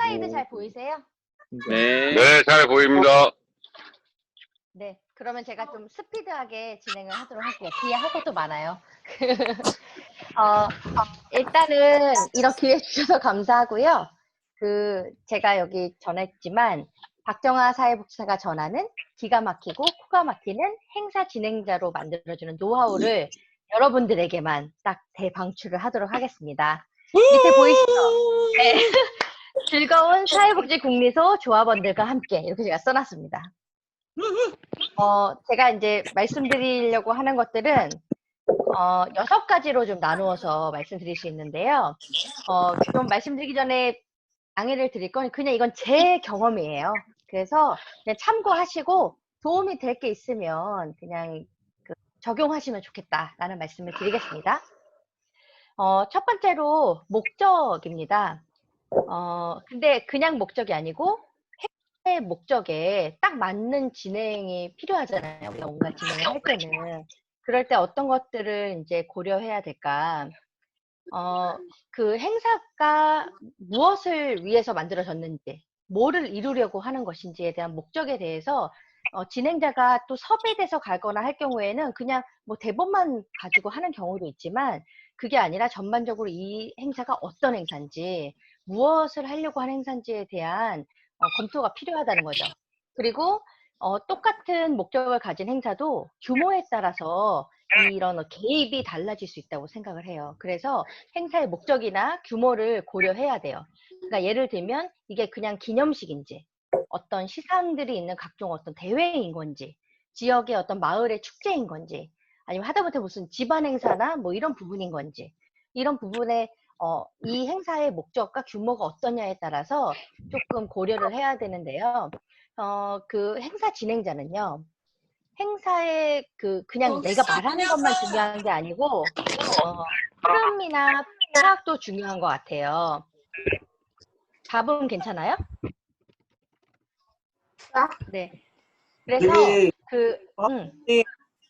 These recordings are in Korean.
슬라이드 잘 보이세요? 네. 네, 잘 보입니다. 네, 그러면 제가 좀 스피드하게 진행을 하도록 할게요. 뒤에 할 것도 많아요. 일단은 이런 기회 주셔서 감사하고요. 제가 여기 전했지만 박정아 사회복지사가 전하는 기가 막히고 코가 막히는 행사 진행자로 만들어주는 노하우를 여러분들에게만 딱 대방출을 하도록 하겠습니다. 밑에 보이시죠? 네. 즐거운 사회복지 국리소 조합원들과 함께 이렇게 제가 써놨습니다. 제가 이제 말씀드리려고 하는 것들은 6가지로 좀 나누어서 말씀드릴 수 있는데요. 좀 말씀드리기 전에 양해를 드릴 건 그냥 이건 제 경험이에요. 그래서 그냥 참고하시고 도움이 될 게 있으면 그냥 적용하시면 좋겠다라는 말씀을 드리겠습니다. 첫 번째로 목적입니다. 근데 그냥 목적이 아니고 행사의 목적에 딱 맞는 진행이 필요하잖아요. 우리가 뭔가 진행을 할 때는. 그럴 때 어떤 것들을 이제 고려해야 될까? 그 행사가 무엇을 위해서 만들어졌는지, 뭐를 이루려고 하는 것인지에 대한 목적에 대해서 진행자가 또 섭외돼서 가거나 할 경우에는 그냥 뭐 대본만 가지고 하는 경우도 있지만 그게 아니라 전반적으로 이 행사가 어떤 행사인지, 무엇을 하려고 하는 행사인지에 대한 검토가 필요하다는 거죠. 그리고 똑같은 목적을 가진 행사도 규모에 따라서 이런 개입이 달라질 수 있다고 생각을 해요. 그래서 행사의 목적이나 규모를 고려해야 돼요. 그러니까 예를 들면 이게 그냥 기념식인지, 어떤 시상들이 있는 각종 어떤 대회인 건지, 지역의 어떤 마을의 축제인 건지, 아니면 하다못해 무슨 집안 행사나 뭐 이런 부분인 건지, 이런 부분에 이 행사의 목적과 규모가 어떠냐에 따라서 조금 고려를 해야 되는데요. 그 행사 진행자는요, 행사에 그냥 내가 말하는 것만 중요한 게 아니고, 흐름이나 파악도 중요한 것 같아요. 답은 괜찮아요? 네. 그래서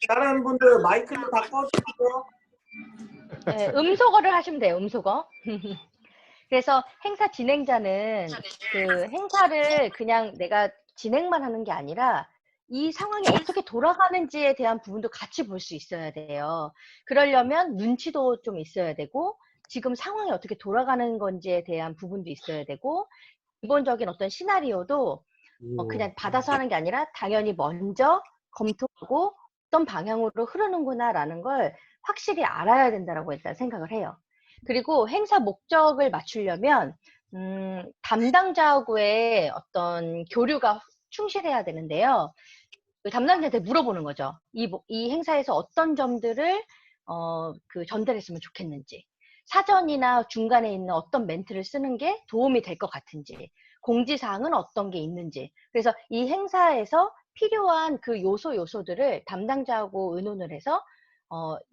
다른 분들 마이크를 다 꺼주시고요. 네, 음소거를 하시면 돼요. 음소거. 그래서 행사 진행자는 그 행사를 그냥 내가 진행만 하는 게 아니라 이 상황이 어떻게 돌아가는지에 대한 부분도 같이 볼 수 있어야 돼요. 그러려면 눈치도 좀 있어야 되고, 지금 상황이 어떻게 돌아가는 건지에 대한 부분도 있어야 되고, 기본적인 어떤 시나리오도 그냥 받아서 하는 게 아니라 당연히 먼저 검토하고 어떤 방향으로 흐르는구나라는 걸 확실히 알아야 된다고 일단 생각을 해요. 그리고 행사 목적을 맞추려면 담당자하고의 어떤 교류가 충실해야 되는데요. 그 담당자한테 물어보는 거죠. 이 행사에서 어떤 점들을 전달했으면 좋겠는지, 사전이나 중간에 있는 어떤 멘트를 쓰는 게 도움이 될 것 같은지, 공지사항은 어떤 게 있는지. 그래서 이 행사에서 필요한 그 요소들을 담당자하고 의논을 해서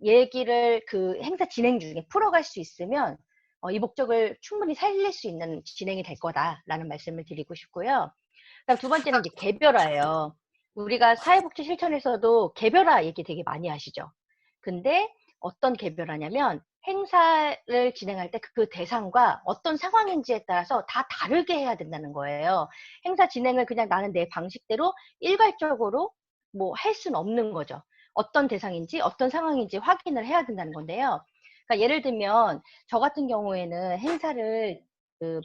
얘기를 그 행사 진행 중에 풀어갈 수 있으면 이 목적을 충분히 살릴 수 있는 진행이 될 거다라는 말씀을 드리고 싶고요. 그다음 두 번째는 이제 개별화예요. 우리가 사회복지 실천에서도 개별화 얘기 되게 많이 하시죠. 근데 어떤 개별화냐면 행사를 진행할 때 그 대상과 어떤 상황인지에 따라서 다 다르게 해야 된다는 거예요. 행사 진행을 그냥 나는 내 방식대로 일괄적으로 뭐 할 수는 없는 거죠. 어떤 대상인지 어떤 상황인지 확인을 해야 된다는 건데요. 그러니까 예를 들면 저 같은 경우에는 행사를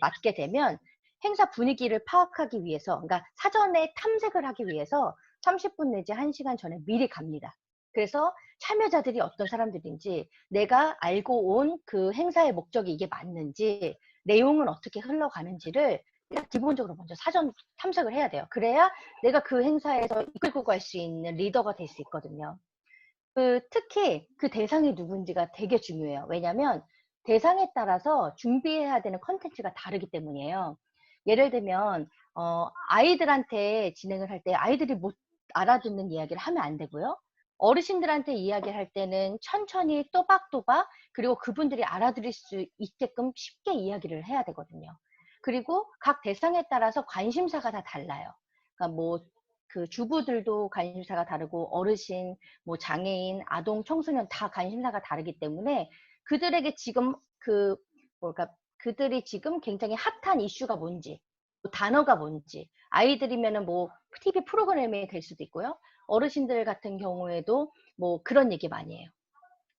맡게 되면 행사 분위기를 파악하기 위해서, 그러니까 사전에 탐색을 하기 위해서 30분 내지 1시간 전에 미리 갑니다. 그래서 참여자들이 어떤 사람들인지, 내가 알고 온 그 행사의 목적이 이게 맞는지, 내용은 어떻게 흘러가는지를 일단 기본적으로 먼저 사전 탐색을 해야 돼요. 그래야 내가 그 행사에서 이끌고 갈 수 있는 리더가 될 수 있거든요. 특히 그 대상이 누군지가 되게 중요해요. 왜냐하면 대상에 따라서 준비해야 되는 컨텐츠가 다르기 때문이에요. 예를 들면 아이들한테 진행을 할 때 아이들이 못 알아듣는 이야기를 하면 안 되고요. 어르신들한테 이야기를 할 때는 천천히 또박또박, 그리고 그분들이 알아들을 수 있게끔 쉽게 이야기를 해야 되거든요. 그리고 각 대상에 따라서 관심사가 다 달라요. 그러니까 뭐 그 주부들도 관심사가 다르고, 어르신, 뭐 장애인, 아동, 청소년 다 관심사가 다르기 때문에 그들에게 지금 그들이 지금 굉장히 핫한 이슈가 뭔지, 단어가 뭔지, 아이들이면은 뭐 TV 프로그램이 될 수도 있고요. 어르신들 같은 경우에도 뭐 그런 얘기 많이 해요.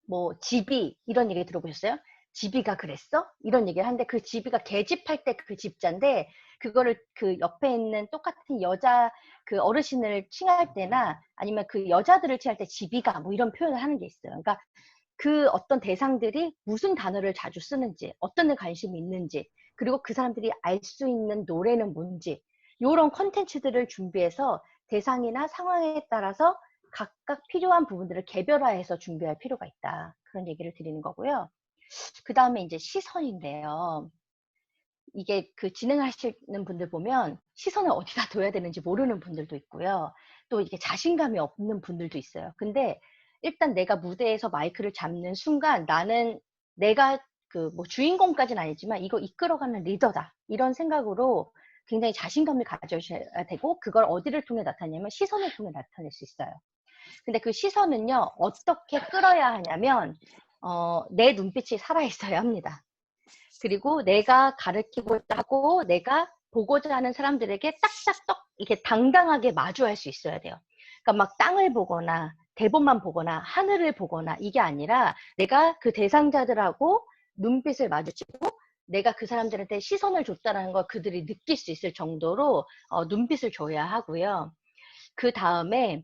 뭐 집이 이런 얘기 들어보셨어요? 집이가 그랬어? 이런 얘기를 하는데 그 집이가 계집할 때 그 집자인데 그거를 그 옆에 있는 똑같은 여자 그 어르신을 칭할 때나 아니면 그 여자들을 칭할 때 집이가 뭐 이런 표현을 하는 게 있어요. 그러니까 그 어떤 대상들이 무슨 단어를 자주 쓰는지, 어떤 데 관심이 있는지, 그리고 그 사람들이 알 수 있는 노래는 뭔지, 이런 컨텐츠들을 준비해서 대상이나 상황에 따라서 각각 필요한 부분들을 개별화해서 준비할 필요가 있다. 그런 얘기를 드리는 거고요. 그 다음에 이제 시선인데요. 이게 그 진행하시는 분들 보면 시선을 어디다 둬야 되는지 모르는 분들도 있고요. 또 이게 자신감이 없는 분들도 있어요. 근데 일단 내가 무대에서 마이크를 잡는 순간 나는 내가 그 뭐 주인공까지는 아니지만 이거 이끌어가는 리더다. 이런 생각으로 굉장히 자신감을 가져셔야 되고 그걸 어디를 통해 나타내냐면 시선을 통해 나타낼 수 있어요. 근데 그 시선은요, 어떻게 끌어야 하냐면, 내 눈빛이 살아있어야 합니다. 그리고 내가 가르치고자 하고 내가 보고자 하는 사람들에게 딱딱떡 이렇게 당당하게 마주할 수 있어야 돼요. 그러니까 막 땅을 보거나 대본만 보거나 하늘을 보거나 이게 아니라 내가 그 대상자들하고 눈빛을 마주치고 내가 그 사람들한테 시선을 줬다는 걸 그들이 느낄 수 있을 정도로 눈빛을 줘야 하고요. 그 다음에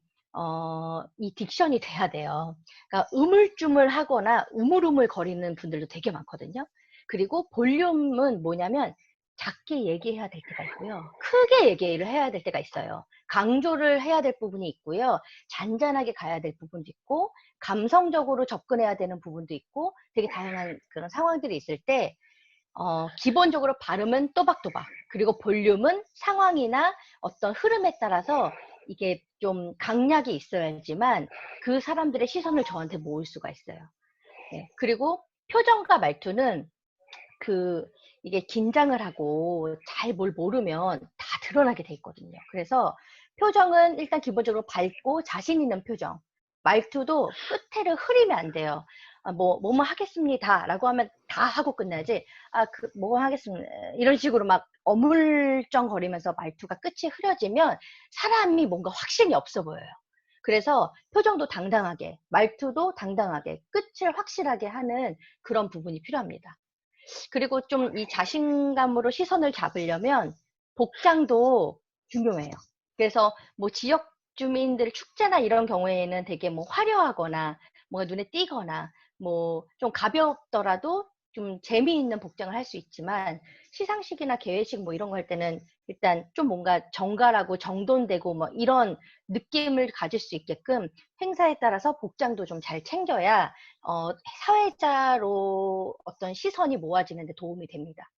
이 딕션이 돼야 돼요. 그러니까 우물쭈물하거나 우물우물 거리는 분들도 되게 많거든요. 그리고 볼륨은 뭐냐면 작게 얘기해야 될 때가 있고요. 크게 얘기를 해야 될 때가 있어요. 강조를 해야 될 부분이 있고요. 잔잔하게 가야 될 부분도 있고 감성적으로 접근해야 되는 부분도 있고 되게 다양한 그런 상황들이 있을 때 기본적으로 발음은 또박또박 그리고 볼륨은 상황이나 어떤 흐름에 따라서 이게 좀 강약이 있어야지만 그 사람들의 시선을 저한테 모을 수가 있어요. 네. 그리고 표정과 말투는 이게 긴장을 하고 잘 뭘 모르면 다 드러나게 돼 있거든요. 그래서 표정은 일단 기본적으로 밝고 자신 있는 표정. 말투도 끝에를 흐리면 안 돼요. 뭐뭐 하겠습니다. 라고 하면 다 하고 끝나지. 뭐 하겠습니다. 이런 식으로 막 어물쩡거리면서 말투가 끝이 흐려지면 사람이 뭔가 확신이 없어 보여요. 그래서 표정도 당당하게, 말투도 당당하게, 끝을 확실하게 하는 그런 부분이 필요합니다. 그리고 좀 이 자신감으로 시선을 잡으려면 복장도 중요해요. 그래서 뭐 지역 주민들 축제나 이런 경우에는 되게 뭐 화려하거나 뭔가 눈에 띄거나 뭐 좀 가볍더라도 좀 재미있는 복장을 할 수 있지만 시상식이나 개회식 뭐 이런 거 할 때는 일단 좀 뭔가 정갈하고 정돈되고 뭐 이런 느낌을 가질 수 있게끔 행사에 따라서 복장도 좀 잘 챙겨야 사회자로 어떤 시선이 모아지는 데 도움이 됩니다.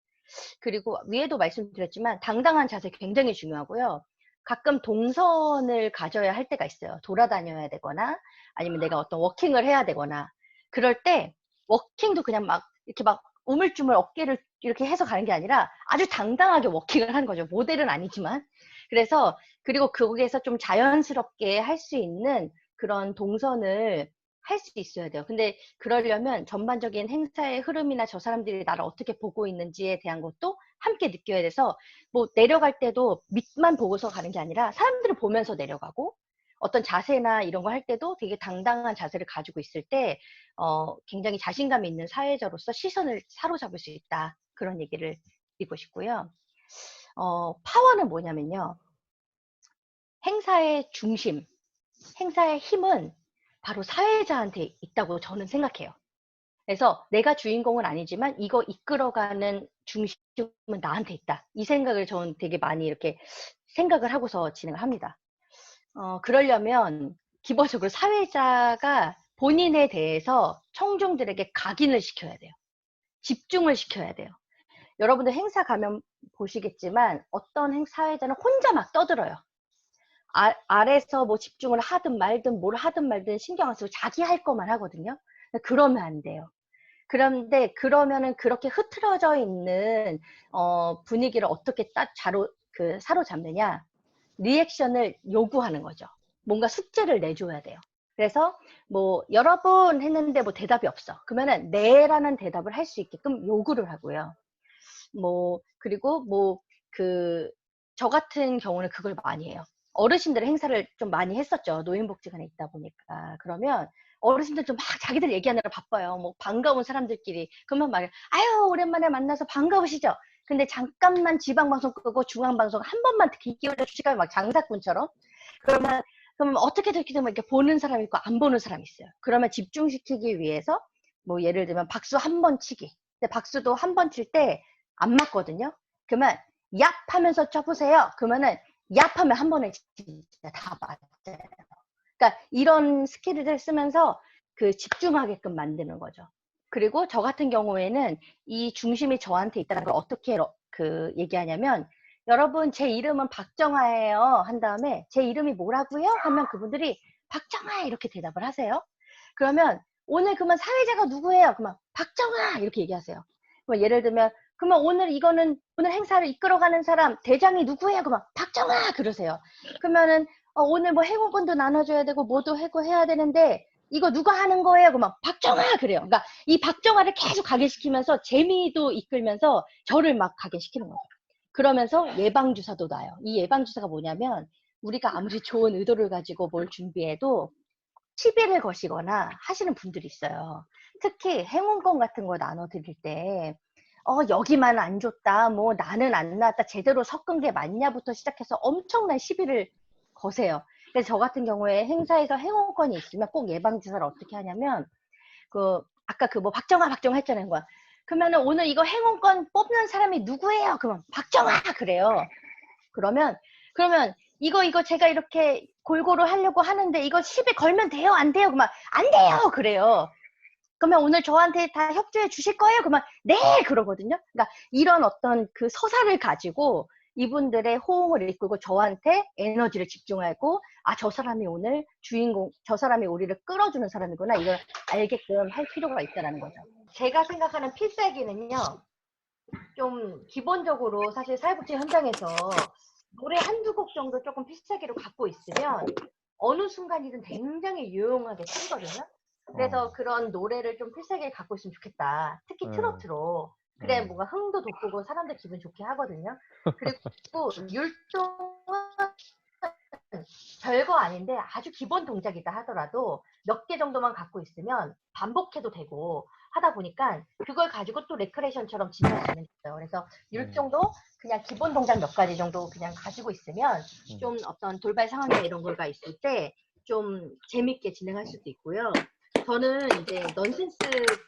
그리고 위에도 말씀드렸지만 당당한 자세 굉장히 중요하고요. 가끔 동선을 가져야 할 때가 있어요. 돌아다녀야 되거나 아니면 내가 어떤 워킹을 해야 되거나 그럴 때 워킹도 그냥 막 이렇게 막 우물쭈물 어깨를 이렇게 해서 가는 게 아니라 아주 당당하게 워킹을 하는 거죠. 모델은 아니지만. 그래서 그리고 거기에서 좀 자연스럽게 할 수 있는 그런 동선을 할 수 있어야 돼요. 근데 그러려면 전반적인 행사의 흐름이나 저 사람들이 나를 어떻게 보고 있는지에 대한 것도 함께 느껴야 돼서 뭐 내려갈 때도 밑만 보고서 가는 게 아니라 사람들을 보면서 내려가고 어떤 자세나 이런 거 할 때도 되게 당당한 자세를 가지고 있을 때 굉장히 자신감 있는 사회자로서 시선을 사로잡을 수 있다. 그런 얘기를 드리고 싶고요. 파워는 뭐냐면요. 행사의 중심, 행사의 힘은 바로 사회자한테 있다고 저는 생각해요. 그래서 내가 주인공은 아니지만 이거 이끌어가는 중심은 나한테 있다. 이 생각을 저는 되게 많이 이렇게 생각을 하고서 진행을 합니다. 그러려면 기본적으로 사회자가 본인에 대해서 청중들에게 각인을 시켜야 돼요. 집중을 시켜야 돼요. 여러분들 행사 가면 보시겠지만 어떤 사회자는 혼자 막 떠들어요. 아래서 뭐 집중을 하든 말든 뭘 하든 말든 신경 안 쓰고 자기 할 것만 하거든요. 그러면 안 돼요. 그런데 그러면은 그렇게 흐트러져 있는 분위기를 어떻게 사로잡느냐? 리액션을 요구하는 거죠. 뭔가 숙제를 내줘야 돼요. 그래서 뭐 여러 번 했는데 뭐 대답이 없어. 그러면은 네라는 대답을 할 수 있게끔 요구를 하고요. 그리고 저 같은 경우는 그걸 많이 해요. 어르신들의 행사를 좀 많이 했었죠. 노인복지관에 있다 보니까. 그러면 어르신들 좀 막 자기들 얘기하느라 바빠요. 뭐 반가운 사람들끼리. 그러면 말해요. 아유, 오랜만에 만나서 반가우시죠? 근데 잠깐만 지방방송 끄고 중앙방송 한 번만 특히 끼워줘 주시면 막 장사꾼처럼. 그러면 어떻게든 이렇게 보는 사람이 있고 안 보는 사람이 있어요. 그러면 집중시키기 위해서 뭐 예를 들면 박수 한 번 치기. 근데 박수도 한 번 칠 때 안 맞거든요. 그러면 얍 하면서 쳐보세요. 그러면은 얍 하면 한 번에 진짜 다 맞아요. 그러니까 이런 스킬을 쓰면서 그 집중하게끔 만드는 거죠. 그리고 저 같은 경우에는 이 중심이 저한테 있다는 걸 어떻게 얘기하냐면 여러분 제 이름은 박정아예요 한 다음에 제 이름이 뭐라고요? 하면 그분들이 박정아 이렇게 대답을 하세요. 그러면 오늘 그러면 사회자가 누구예요? 그러면 박정아 이렇게 얘기하세요. 그러면 예를 들면 그러면 오늘 행사를 이끌어가는 사람 대장이 누구예요? 그러면 박정아 그러세요. 그러면은 오늘 뭐 행운권도 나눠줘야 되고 뭐도 하고 해야 되는데 이거 누가 하는 거예요? 그러면 박정아 그래요. 그러니까 이 박정아를 계속 각인시키면서 재미도 이끌면서 저를 막 각인시키는 거죠. 그러면서 예방주사도 놔요. 이 예방주사가 뭐냐면 우리가 아무리 좋은 의도를 가지고 뭘 준비해도 시비를 거시거나 하시는 분들이 있어요. 특히 행운권 같은 거 나눠드릴 때 여기만 안 줬다, 뭐 나는 안 나왔다, 제대로 섞은 게 맞냐부터 시작해서 엄청난 시비를 거세요. 그래서 저 같은 경우에 행사에서 행운권이 있으면 꼭 예방주사를 어떻게 하냐면 아까 뭐 박정아 했잖아요. 거야. 그러면은 오늘 이거 행운권 뽑는 사람이 누구예요? 그러면 박정아 그래요. 그러면 이거 제가 이렇게 골고루 하려고 하는데 이거 시비 걸면 돼요? 안 돼요? 그러면 안 돼요! 그래요. 그러면 오늘 저한테 다 협조해 주실 거예요? 그러면 네! 그러거든요. 그러니까 이런 어떤 그 서사를 가지고 이분들의 호응을 이끌고 저한테 에너지를 집중하고 저 사람이 오늘 저 사람이 우리를 끌어주는 사람이구나 이걸 알게끔 할 필요가 있다는 거죠. 제가 생각하는 필살기는요. 좀 기본적으로 사실 사회복지 현장에서 노래 한두 곡 정도 조금 필살기로 갖고 있으면 어느 순간이든 굉장히 유용하게 쓰거든요. 그래서 그런 노래를 좀 필살기를 갖고 있으면 좋겠다. 특히 트로트로. 그래 뭔가 흥도 돋구고 사람들 기분 좋게 하거든요. 그리고 율동은 별거 아닌데 아주 기본 동작이다 하더라도 몇 개 정도만 갖고 있으면 반복해도 되고 하다 보니까 그걸 가지고 또 레크레이션처럼 진행할 수 있는 게 있어요. 그래서 율동도 그냥 기본 동작 몇 가지 정도 그냥 가지고 있으면 좀 어떤 돌발 상황이나 이런 거가 있을 때 좀 재밌게 진행할 수도 있고요. 저는 이제 넌센스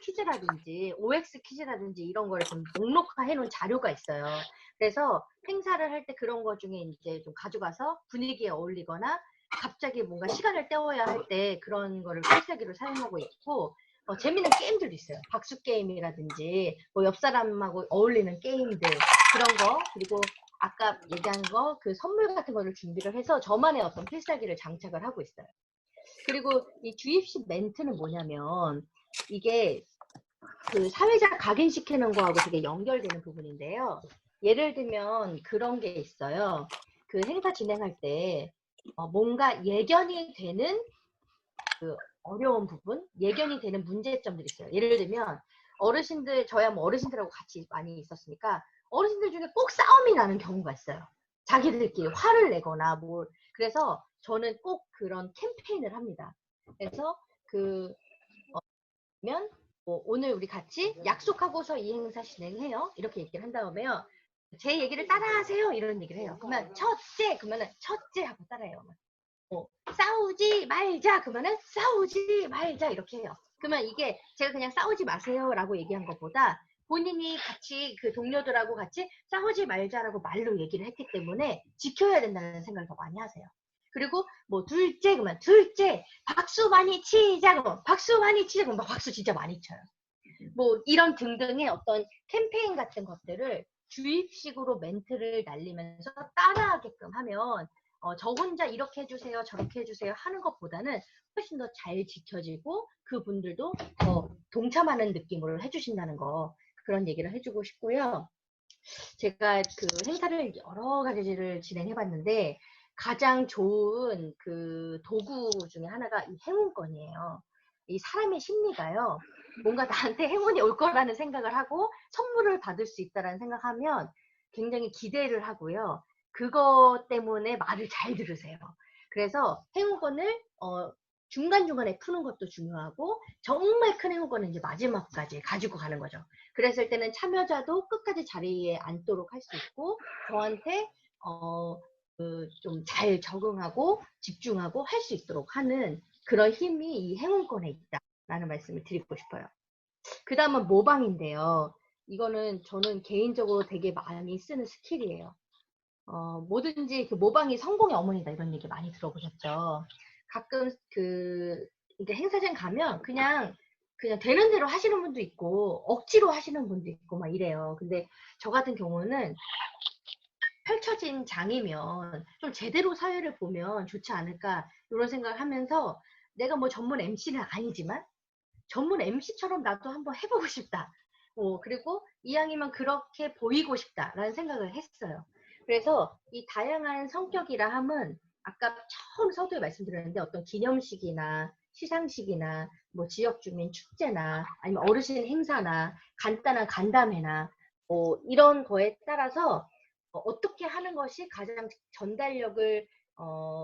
퀴즈라든지 OX 퀴즈라든지 이런 걸 좀 목록화해 놓은 자료가 있어요. 그래서 행사를 할 때 그런 거 중에 이제 좀 가져가서 분위기에 어울리거나 갑자기 뭔가 시간을 때워야 할 때 그런 거를 필살기로 사용하고 있고 재밌는 게임들도 있어요. 박수 게임이라든지 뭐 옆 사람하고 어울리는 게임들 그런 거 그리고 아까 얘기한 거 그 선물 같은 거를 준비를 해서 저만의 어떤 필살기를 장착을 하고 있어요. 그리고 이 주입식 멘트는 뭐냐면 이게 그 사회자 각인시키는 거하고 되게 연결되는 부분인데요. 예를 들면 그런 게 있어요. 그 행사 진행할 때 뭔가 예견이 되는 그 어려운 부분, 예견이 되는 문제점들이 있어요. 예를 들면 저야 뭐 어르신들하고 같이 많이 있었으니까 어르신들 중에 꼭 싸움이 나는 경우가 있어요. 자기들끼리 화를 내거나 그래서 저는 꼭 그런 캠페인을 합니다. 그래서 오늘 우리 같이 약속하고서 이 행사 진행해요. 이렇게 얘기를 한 다음에요. 제 얘기를 따라하세요. 이런 얘기를 해요. 그러면 그러면은 첫째 하고 따라해요. 싸우지 말자. 그러면은 싸우지 말자. 이렇게 해요. 그러면 이게 제가 그냥 싸우지 마세요라고 얘기한 것보다 본인이 같이 그 동료들하고 같이 싸우지 말자라고 말로 얘기를 했기 때문에 지켜야 된다는 생각을 더 많이 하세요. 그리고 그러면 둘째 박수 많이 치자. 그러면 박수 많이 치자. 그러면 박수 진짜 많이 쳐요. 이런 등등의 어떤 캠페인 같은 것들을 주입식으로 멘트를 날리면서 따라하게끔 하면 저 혼자 이렇게 해주세요 저렇게 해주세요 하는 것보다는 훨씬 더 잘 지켜지고 그분들도 더 동참하는 느낌으로 해주신다는 거 그런 얘기를 해주고 싶고요. 제가 그 행사를 여러 가지를 진행해봤는데 가장 좋은 그 도구 중에 하나가 이 행운권이에요. 이 사람의 심리가요. 뭔가 나한테 행운이 올 거라는 생각을 하고 선물을 받을 수 있다라는 생각하면 굉장히 기대를 하고요. 그것 때문에 말을 잘 들으세요. 그래서 행운권을 중간중간에 푸는 것도 중요하고 정말 큰 행운권은 이제 마지막까지 가지고 가는 거죠. 그랬을 때는 참여자도 끝까지 자리에 앉도록 할 수 있고 저한테 좀 잘 적응하고 집중하고 할 수 있도록 하는 그런 힘이 이 행운권에 있다라는 말씀을 드리고 싶어요. 그 다음은 모방인데요. 이거는 저는 개인적으로 되게 많이 쓰는 스킬이에요. 뭐든지 그 모방이 성공의 어머니다 이런 얘기 많이 들어보셨죠? 가끔 이게 행사장 가면 그냥 되는 대로 하시는 분도 있고 억지로 하시는 분도 있고 막 이래요. 근데 저 같은 경우는 펼쳐진 장이면 좀 제대로 사회를 보면 좋지 않을까 이런 생각을 하면서 내가 뭐 전문 MC는 아니지만 전문 MC처럼 나도 한번 해보고 싶다. 그리고 이왕이면 그렇게 보이고 싶다라는 생각을 했어요. 그래서 이 다양한 성격이라 함은 아까 처음 서두에 말씀드렸는데 어떤 기념식이나 시상식이나 뭐 지역 주민 축제나 아니면 어르신 행사나 간단한 간담회나 이런 거에 따라서 어떻게 하는 것이 가장 전달력을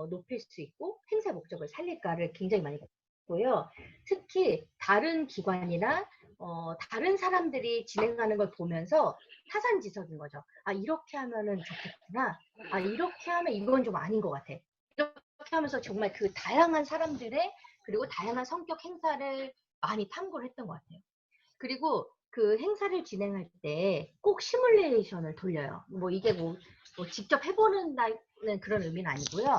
높일 수 있고 행사 목적을 살릴까를 굉장히 많이 봤고요. 특히 다른 기관이나 다른 사람들이 진행하는 걸 보면서 타산지석인 거죠. 아, 이렇게 하면은 좋겠구나. 아, 이렇게 하면 이건 좀 아닌 것 같아. 이렇게 하면서 정말 그 다양한 사람들의 그리고 다양한 성격 행사를 많이 탐구를 했던 것 같아요. 그리고 그 행사를 진행할 때 꼭 시뮬레이션을 돌려요. 뭐 이게 뭐 직접 해보는다는 그런 의미는 아니고요.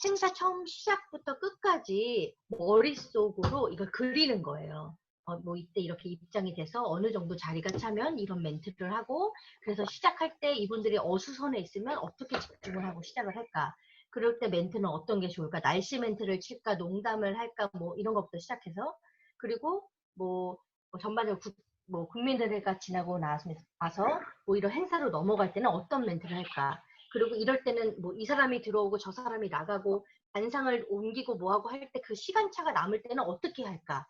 행사 처음 시작부터 끝까지 머릿속으로 이걸 그리는 거예요. 뭐 이때 이렇게 입장이 돼서 어느 정도 자리가 차면 이런 멘트를 하고 그래서 시작할 때 이분들이 어수선해 있으면 어떻게 집중을 하고 시작을 할까. 그럴 때 멘트는 어떤 게 좋을까. 날씨 멘트를 칠까 농담을 할까 뭐 이런 것부터 시작해서 그리고 뭐 전반적으로 국민들과 지나고 나서 뭐 이런 행사로 넘어갈 때는 어떤 멘트를 할까. 그리고 이럴 때는 뭐 이 사람이 들어오고 저 사람이 나가고 단상을 옮기고 뭐하고 할 때 그 시간차가 남을 때는 어떻게 할까.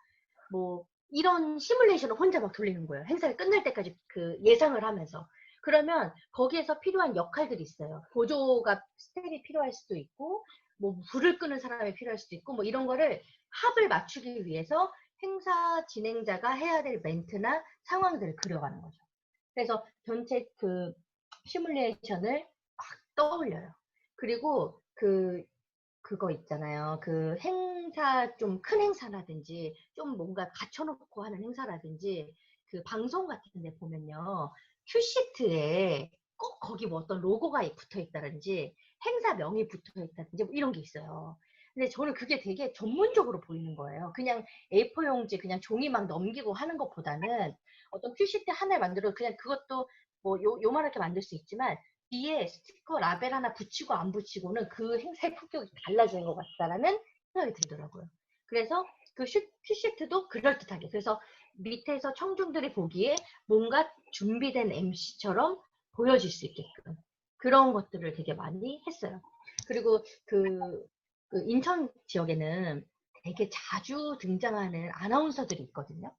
뭐 이런 시뮬레이션을 혼자 막 돌리는 거예요. 행사를 끝날 때까지 그 예상을 하면서. 그러면 거기에서 필요한 역할들이 있어요. 보조가 스텝이 필요할 수도 있고 뭐 불을 끄는 사람이 필요할 수도 있고 뭐 이런 거를 합을 맞추기 위해서 행사 진행자가 해야 될 멘트나 상황들을 그려가는 거죠. 그래서 전체 그 시뮬레이션을 막 떠올려요. 그리고 그거 있잖아요. 그 행사, 좀 큰 행사라든지, 좀 뭔가 갖춰놓고 하는 행사라든지, 그 방송 같은 데 보면요. 큐시트에 꼭 거기 뭐 어떤 로고가 붙어 있다든지, 행사명이 붙어 있다든지, 뭐 이런 게 있어요. 근데 저는 그게 되게 전문적으로 보이는 거예요. 그냥 A4 용지, 그냥 종이 막 넘기고 하는 것보다는 어떤 큐시트 하나를 만들어 그냥 그것도 뭐 요만하게 만들 수 있지만, 뒤에 스티커 라벨 하나 붙이고 안 붙이고는 그 행사의 품격이 달라지는 것 같다라는 생각이 들더라고요. 그래서 그 큐시트도 그럴듯하게. 그래서 밑에서 청중들이 보기에 뭔가 준비된 MC처럼 보여질 수 있게끔. 그런 것들을 되게 많이 했어요. 그리고 그 인천 지역에는 되게 자주 등장하는 아나운서들이 있거든요.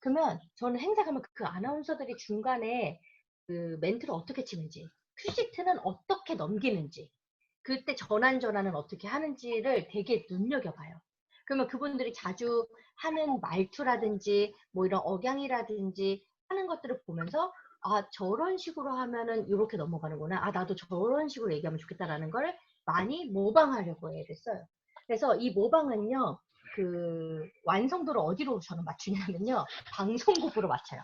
그러면 저는 행사 가면 그 아나운서들이 중간에 그 멘트를 어떻게 치는지, 큐시트는 어떻게 넘기는지, 그때 전환은 어떻게 하는지를 되게 눈여겨봐요. 그러면 그분들이 자주 하는 말투라든지, 뭐 이런 억양이라든지 하는 것들을 보면서, 아, 저런 식으로 하면은 이렇게 넘어가는구나. 아, 나도 저런 식으로 얘기하면 좋겠다라는 걸 많이 모방하려고 애를 써요. 그래서 이 모방은요, 그 완성도를 어디로 저는 맞추냐면요, 방송국으로 맞춰요.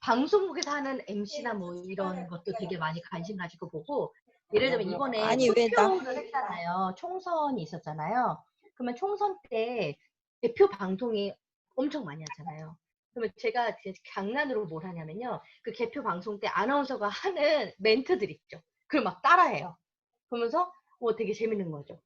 방송국에서 하는 MC나 뭐 이런 것도 되게 많이 관심 가지고 보고, 예를 들면 이번에 아니 왜 나? 투표를 했잖아요. 총선이 있었잖아요. 그러면 총선 때 대표 방송이 엄청 많이 하잖아요. 그러면 제가 장난으로 뭘 하냐면요. 그 개표 방송 때 아나운서가 하는 멘트들 있죠. 그걸 막 따라해요. 그러면서 되게 재밌는 거죠.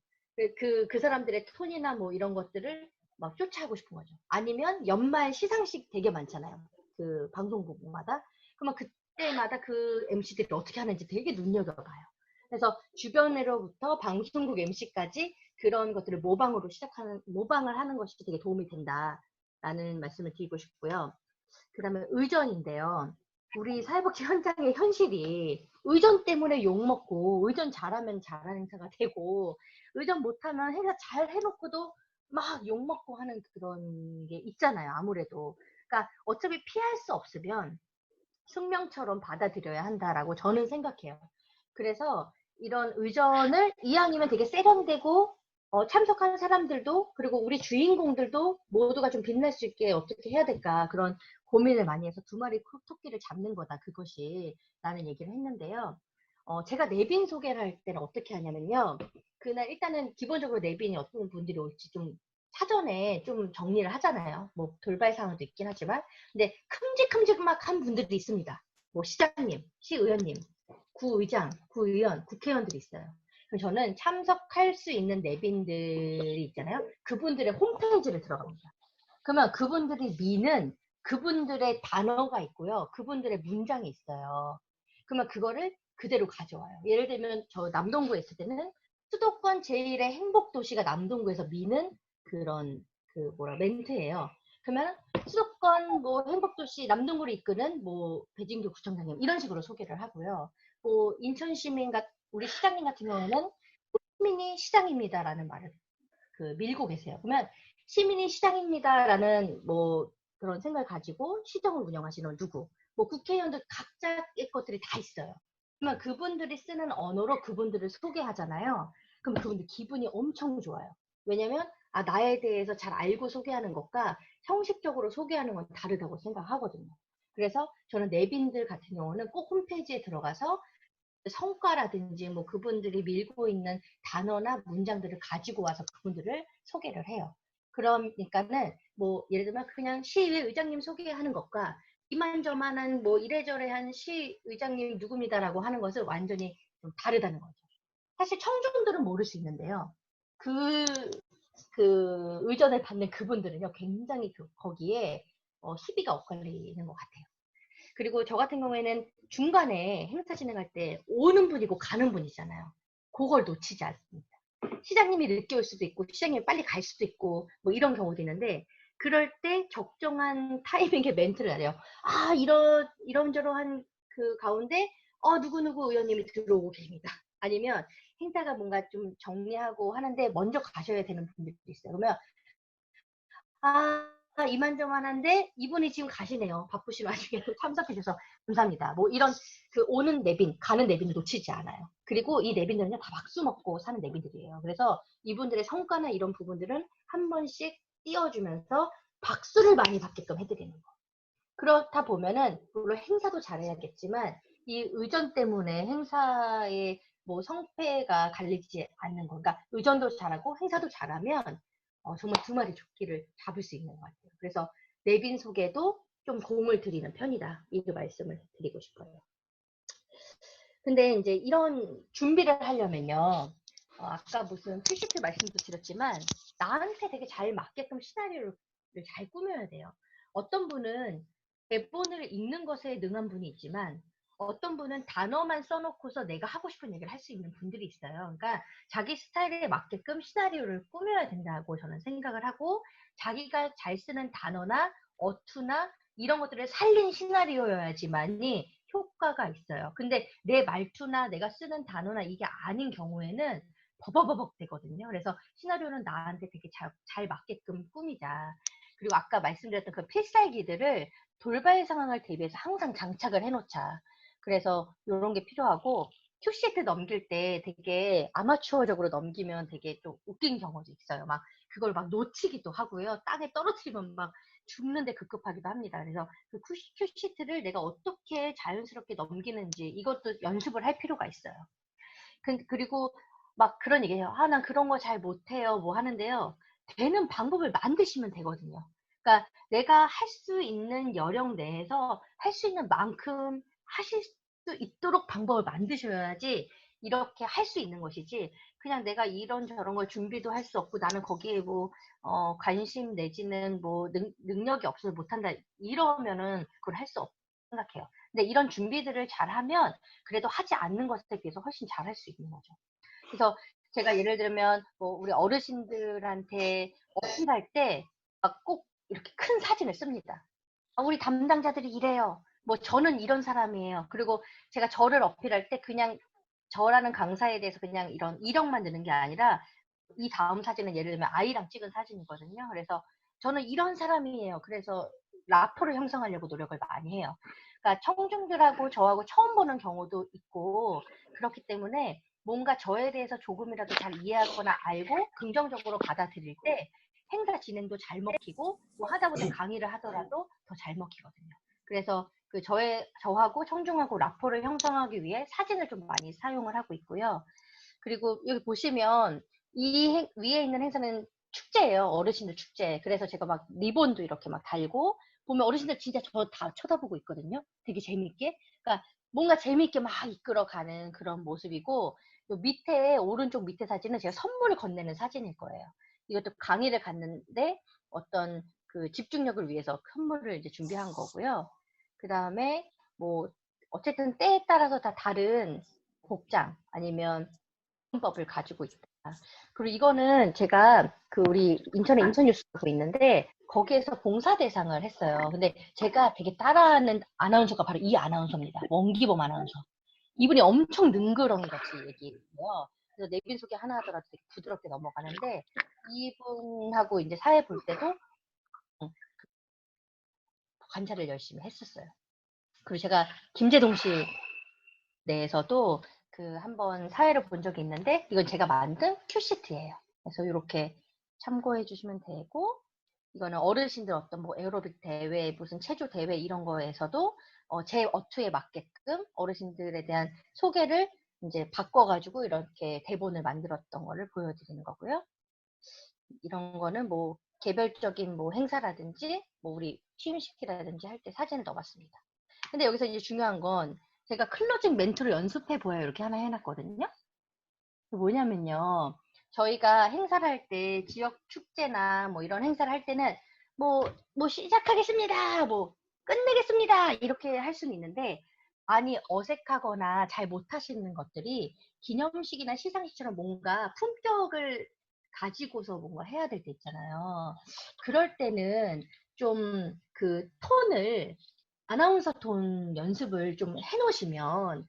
그 사람들의 톤이나 뭐 이런 것들을 막 쫓아하고 싶은 거죠. 아니면 연말 시상식 되게 많잖아요. 그 방송국마다. 그러면 그때마다 그 MC들이 어떻게 하는지 되게 눈여겨봐요. 그래서 주변으로부터 방송국 MC까지 그런 것들을 모방을 하는 것이 되게 도움이 된다라는 말씀을 드리고 싶고요. 그 다음에 의전인데요. 우리 사회복지 현장의 현실이 의전 때문에 욕먹고, 의전 잘하면 잘하는 행사가 되고, 의전 못하면 행사 잘 해놓고도 막 욕먹고 하는 그런 게 있잖아요, 아무래도. 그러니까 어차피 피할 수 없으면 숙명처럼 받아들여야 한다라고 저는 생각해요. 그래서 이런 의전을 이왕이면 되게 세련되고 참석하는 사람들도 그리고 우리 주인공들도 모두가 좀 빛날 수 있게 어떻게 해야 될까 그런 고민을 많이 해서 두 마리 토끼를 잡는 거다 그것이 라는 얘기를 했는데요. 제가 내빈 소개를 할 때는 어떻게 하냐면요. 그날 일단은 기본적으로 내빈이 어떤 분들이 올지 좀 사전에 좀 정리를 하잖아요. 뭐 돌발 상황도 있긴 하지만 근데 큼직큼직막한 분들이 있습니다. 뭐 시장님, 시의원님, 구의장, 구의원, 국회의원들이 있어요. 그럼 저는 참석할 수 있는 내빈들이 있잖아요. 그분들의 홈페이지를 들어갑니다. 그러면 그분들이 미는 그분들의 단어가 있고요. 그분들의 문장이 있어요. 그러면 그거를 그대로 가져와요. 예를 들면 저 남동구에 있을 때는 수도권 제1의 행복도시가 남동구에서 미는 그런 멘트예요. 그러면 수도권 뭐 행복도시 남동구를 이끄는 뭐 배진규 구청장님 이런 식으로 소개를 하고요. 뭐 인천 시민 우리 시장님 같은 경우에는 시민이 시장입니다라는 말을 밀고 계세요. 그러면 시민이 시장입니다라는 뭐 그런 생각을 가지고 시정을 운영하시는 누구, 뭐 국회의원들 각자의 것들이 다 있어요. 그러면 그분들이 쓰는 언어로 그분들을 소개하잖아요. 그럼 그분들 기분이 엄청 좋아요. 왜냐면 나에 대해서 잘 알고 소개하는 것과 형식적으로 소개하는 건 다르다고 생각하거든요. 그래서 저는 내빈들 같은 경우는 꼭 홈페이지에 들어가서 성과라든지 뭐 그분들이 밀고 있는 단어나 문장들을 가지고 와서 그분들을 소개를 해요. 그러니까는 뭐 예를 들면 그냥 시의회 의장님 소개하는 것과 이만저만한 뭐 이래저래한 시의장님 누굽니다라고 하는 것은 완전히 좀 다르다는 거죠. 사실 청중들은 모를 수 있는데요. 그, 의전을 받는 그분들은요, 굉장히 거기에 희비가 엇갈리는 것 같아요. 그리고 저 같은 경우에는 중간에 행사 진행할 때 오는 분이고 가는 분이잖아요. 그걸 놓치지 않습니다. 시장님이 늦게 올 수도 있고 시장님이 빨리 갈 수도 있고 뭐 이런 경우도 있는데 그럴 때 적정한 타이밍에 멘트를 해요. 이런저런한 그 가운데 누구누구 의원님이 들어오고 계십니다. 아니면 행사가 뭔가 좀 정리하고 하는데 먼저 가셔야 되는 분들도 있어요. 그러면 이만저만한데 이분이 지금 가시네요. 바쁘신 와중에 참석해주셔서 감사합니다. 뭐 이런 오는 내빈, 가는 내빈을 놓치지 않아요. 그리고 이 내빈들은요 다 박수 먹고 사는 내빈들이에요. 그래서 이분들의 성과나 이런 부분들은 한 번씩 띄워주면서 박수를 많이 받게끔 해드리는 거. 그렇다 보면은 물론 행사도 잘해야겠지만 이 의전 때문에 행사의 뭐 성패가 갈리지 않는 거. 그러니까 의전도 잘하고 행사도 잘하면 정말 두 마리 조끼를 잡을 수 있는 것 같아요. 그래서 내빈 속에도 좀 공을 들이는 편이다. 이 말씀을 드리고 싶어요. 근데 이제 이런 준비를 하려면요. 아까 무슨 필시트 말씀도 드렸지만 나한테 되게 잘 맞게끔 시나리오를 잘 꾸며야 돼요. 어떤 분은 대본을 읽는 것에 능한 분이 있지만 어떤 분은 단어만 써놓고서 내가 하고 싶은 얘기를 할 수 있는 분들이 있어요. 그러니까 자기 스타일에 맞게끔 시나리오를 꾸며야 된다고 저는 생각을 하고 자기가 잘 쓰는 단어나 어투나 이런 것들을 살린 시나리오여야지만이 효과가 있어요. 근데 내 말투나 내가 쓰는 단어나 이게 아닌 경우에는 버버버벅 되거든요. 그래서 시나리오는 나한테 되게 잘 맞게끔 꾸미자. 그리고 아까 말씀드렸던 그 필살기들을 돌발 상황을 대비해서 항상 장착을 해놓자. 그래서 이런 게 필요하고 큐시트 넘길 때 되게 아마추어적으로 넘기면 되게 좀 웃긴 경우도 있어요. 막 그걸 막 놓치기도 하고요. 땅에 떨어뜨리면 막 죽는데 급급하기도 합니다. 그래서 그 큐시트를 내가 어떻게 자연스럽게 넘기는지 이것도 연습을 할 필요가 있어요. 그리고 막 그런 얘기해요. 난 그런 거 잘 못해요. 뭐 하는데요. 되는 방법을 만드시면 되거든요. 그러니까 내가 할 수 있는 여력 내에서 할 수 있는 만큼 하실 수 있도록 방법을 만드셔야지 이렇게 할 수 있는 것이지 그냥 내가 이런 저런 걸 준비도 할 수 없고 나는 거기에 뭐 관심 내지는 뭐 능력이 없어서 못한다 이러면은 그걸 할 수 없다고 생각해요. 근데 이런 준비들을 잘하면 그래도 하지 않는 것에 비해서 훨씬 잘할 수 있는 거죠. 그래서 제가 예를 들면 뭐 우리 어르신들한테 어필할 때 막 꼭 이렇게 큰 사진을 씁니다. 우리 담당자들이 이래요. 뭐 저는 이런 사람이에요. 그리고 제가 저를 어필할 때 그냥 저라는 강사에 대해서 그냥 이런 이력만 드는 게 아니라 이 다음 사진은 예를 들면 아이랑 찍은 사진이거든요. 그래서 저는 이런 사람이에요. 그래서 라포를 형성하려고 노력을 많이 해요. 그러니까 청중들하고 저하고 처음 보는 경우도 있고 그렇기 때문에 뭔가 저에 대해서 조금이라도 잘 이해하거나 알고 긍정적으로 받아들일 때 행사 진행도 잘 먹히고 뭐 하다못해 강의를 하더라도 더 잘 먹히거든요. 그래서 그 저하고 청중하고 라포를 형성하기 위해 사진을 좀 많이 사용을 하고 있고요. 그리고 여기 보시면 위에 있는 행사는 축제예요. 어르신들 축제. 그래서 제가 막 리본도 이렇게 막 달고 보면 어르신들 진짜 저 다 쳐다보고 있거든요. 되게 재밌게. 그러니까 뭔가 재밌게 막 이끌어가는 그런 모습이고 요 밑에 오른쪽 밑에 사진은 제가 선물을 건네는 사진일 거예요. 이것도 강의를 갔는데 어떤 그 집중력을 위해서 선물을 이제 준비한 거고요. 그 다음에 뭐 어쨌든 때에 따라서 다 다른 복장 아니면 법을 가지고 있다. 그리고 이거는 제가 그 우리 인천에 인천뉴스가 있는데 거기에서 봉사 대상을 했어요. 근데 제가 되게 따라하는 아나운서가 바로 이 아나운서입니다. 원기범 아나운서. 이분이 엄청 능그렁이 같이 얘기해요. 그래서 내빈 소개 하나 하더라도 되게 부드럽게 넘어가는데 이분하고 이제 사회 볼 때도 관찰을 열심히 했었어요. 그리고 제가 김재동 씨 내에서도 그 한번 사회를 본 적이 있는데 이건 제가 만든 큐시트예요. 그래서 이렇게 참고해 주시면 되고 이거는 어르신들 어떤 뭐 에어로빅 대회 무슨 체조 대회 이런 거에서도 제 어투에 맞게끔 어르신들에 대한 소개를 이제 바꿔가지고 이렇게 대본을 만들었던 거를 보여드리는 거고요. 이런 거는 뭐 개별적인 뭐 행사라든지 뭐 우리 취임식이라든지 할 때 사진을 넣어봤습니다. 근데 여기서 이제 중요한 건 제가 클로징 멘트를 연습해 보여요. 이렇게 하나 해놨거든요. 뭐냐면요. 저희가 행사를 할 때 지역 축제나 뭐 이런 행사를 할 때는 뭐 시작하겠습니다. 뭐 끝내겠습니다. 이렇게 할 수는 있는데 많이 어색하거나 잘 못하시는 것들이 기념식이나 시상식처럼 뭔가 품격을 가지고서 뭔가 해야 될 때 있잖아요. 그럴 때는 좀 그 톤을 아나운서 톤 연습을 좀 해놓으시면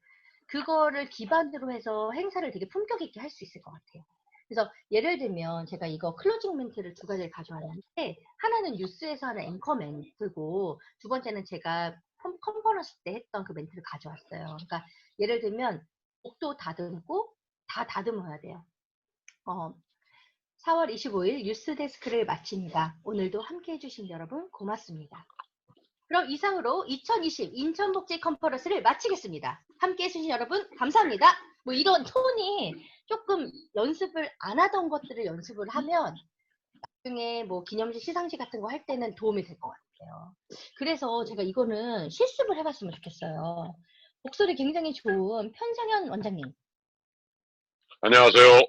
그거를 기반으로 해서 행사를 되게 품격 있게 할 수 있을 것 같아요. 그래서 예를 들면 제가 이거 클로징 멘트를 두 가지를 가져왔는데 하나는 뉴스에서 하는 앵커 멘트고 두 번째는 제가 컨퍼런스 때 했던 그 멘트를 가져왔어요. 그러니까 예를 들면 목도 다듬고 다 다듬어야 돼요. 4월 25일 뉴스 데스크를 마칩니다. 오늘도 함께 해주신 여러분 고맙습니다. 그럼 이상으로 2020 인천복지 컨퍼런스를 마치겠습니다. 함께 해주신 여러분 감사합니다. 뭐 이런 톤이 조금 연습을 안 하던 것들을 연습을 하면 나중에 뭐 기념식 시상식 같은 거 할 때는 도움이 될 것 같아요. 그래서 제가 이거는 실습을 해봤으면 좋겠어요. 목소리 굉장히 좋은 편성현 원장님. 안녕하세요.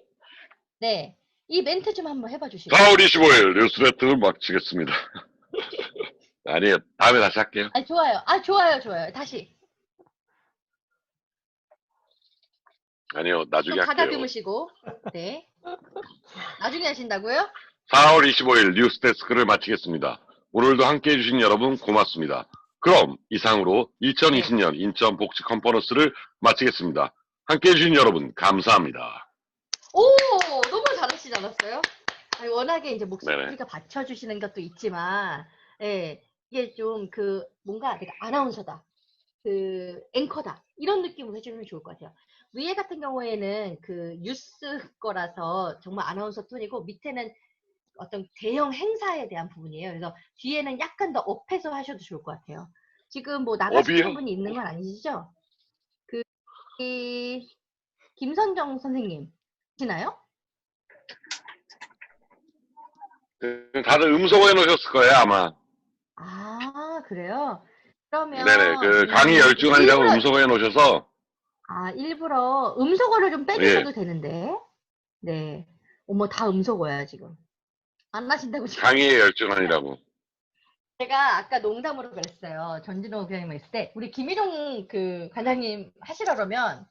네. 이 멘트 좀 한번 해봐 주시고. 4월 25일 뉴스레터를 마치겠습니다. 아니요, 다음에 다시 할게요. 아, 좋아요. 아, 좋아요. 다시. 아니요, 나중에 좀 할게요. 가다듬으시고. 네. 나중에 하신다고요? 4월 25일 뉴스데스크를 마치겠습니다. 오늘도 함께 해주신 여러분 고맙습니다. 그럼 이상으로 2020년 인천 복지 컨퍼런스를 마치겠습니다. 함께 해주신 여러분 감사합니다. 오, 너무 잘하시지 않았어요? 아니, 워낙에 이제 목소리가 네네. 받쳐주시는 것도 있지만, 예, 이게 좀 그, 뭔가 내가 아나운서다, 그, 앵커다, 이런 느낌으로 해주면 좋을 것 같아요. 위에 같은 경우에는 그 뉴스 거라서 정말 아나운서 톤이고, 밑에는 어떤 대형 행사에 대한 부분이에요. 그래서 뒤에는 약간 더 업해서 하셔도 좋을 것 같아요. 지금 뭐 나가시는 업이요? 분이 있는 건 아니시죠? 그, 이, 김선정 선생님, 계시나요? 다들 음소거 해놓으셨을 거예요, 아마. 아, 그래요? 그러면, 네네, 그 강의 열중하느라고 음소거 해놓으셔서, 일부러 음소거를 좀 예, 빼주셔도 되는데. 네. 어머, 다 음소거야, 지금. 안 하신다고 지금. 강의에 열중하느라고. 제가 아까 농담으로 그랬어요. 전진호 교장님 있을 때, 우리 김일용 그 관장님 하시러 그러면,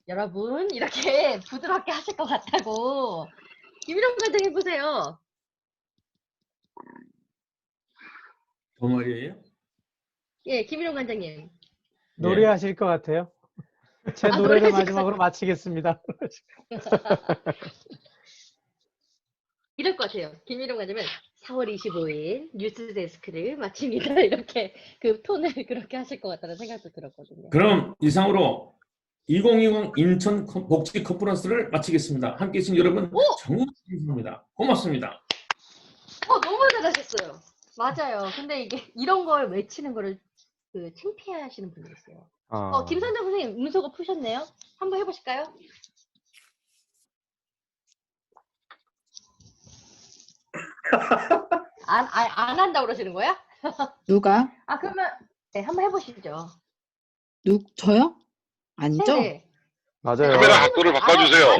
여러분, 이렇게 부드럽게 하실 것 같다고. 김일용 관장님 보세요. 그 말이에요? 예, 김일용 관장님. 노래하실 것 같아요. 제 아, 노래를 노래하실 마지막으로 마치겠습니다. 이럴 것 같아요. 김일용 과장은 4월 25일 뉴스데스크를 마칩니다. 이렇게 그 톤을 그렇게 하실 것 같다는 생각도 들었거든요. 그럼 이상으로 2020 인천 복지 컨퍼런스를 마치겠습니다. 함께 해주신 여러분 정말 감사합니다. 고맙습니다. 너무 잘하셨어요. 맞아요. 근데 이게 이런 걸 외치는 거를 그 창피해 하시는 분이 있어요. 김선정 선생님 음소거 푸셨네요? 한번 해보실까요? 안 한다고 그러시는 거야? 누가? 그러면, 네, 한번 해보시죠. 저요? 아니죠? 네네. 맞아요. 카메라 각도를 바꿔주세요.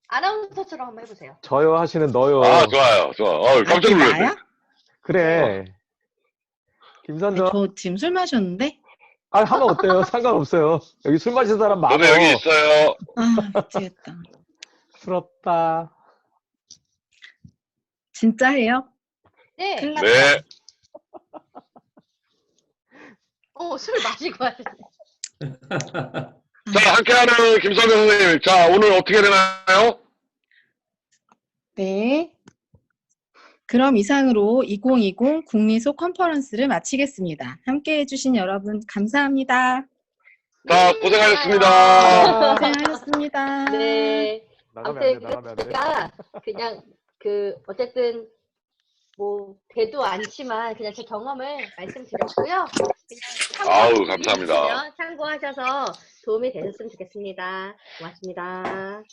아나운서처럼 한번 해보세요. 저요 하시는 너요. 아, 좋아요. 좋아. 깜짝 놀랐네. 나야? 그래. 아니, 김선정. 저 지금 술 마셨는데? 하면 어때요? 상관없어요. 여기 술 마신 사람 많아. 저도 여기 있어요. 아, 미치겠다. 부럽다. 진짜 해요? 네. 큰일 났다. 네. 술 마시고 하시네. 자, 함께하는 김선정 선생님. 자, 오늘 어떻게 되나요? 네. 그럼 이상으로 2020 국리소 컨퍼런스를 마치겠습니다. 함께 해주신 여러분 감사합니다. 자, 고생하셨습니다. 고생하셨습니다. 네. 나가면 안 돼, 아무튼 나가면 안 돼. 제가 그냥 어쨌든 뭐 되도 않지만 그냥 제 경험을 말씀드렸고요. 그냥 아우, 감사합니다. 참고하셔서 도움이 되셨으면 좋겠습니다. 고맙습니다.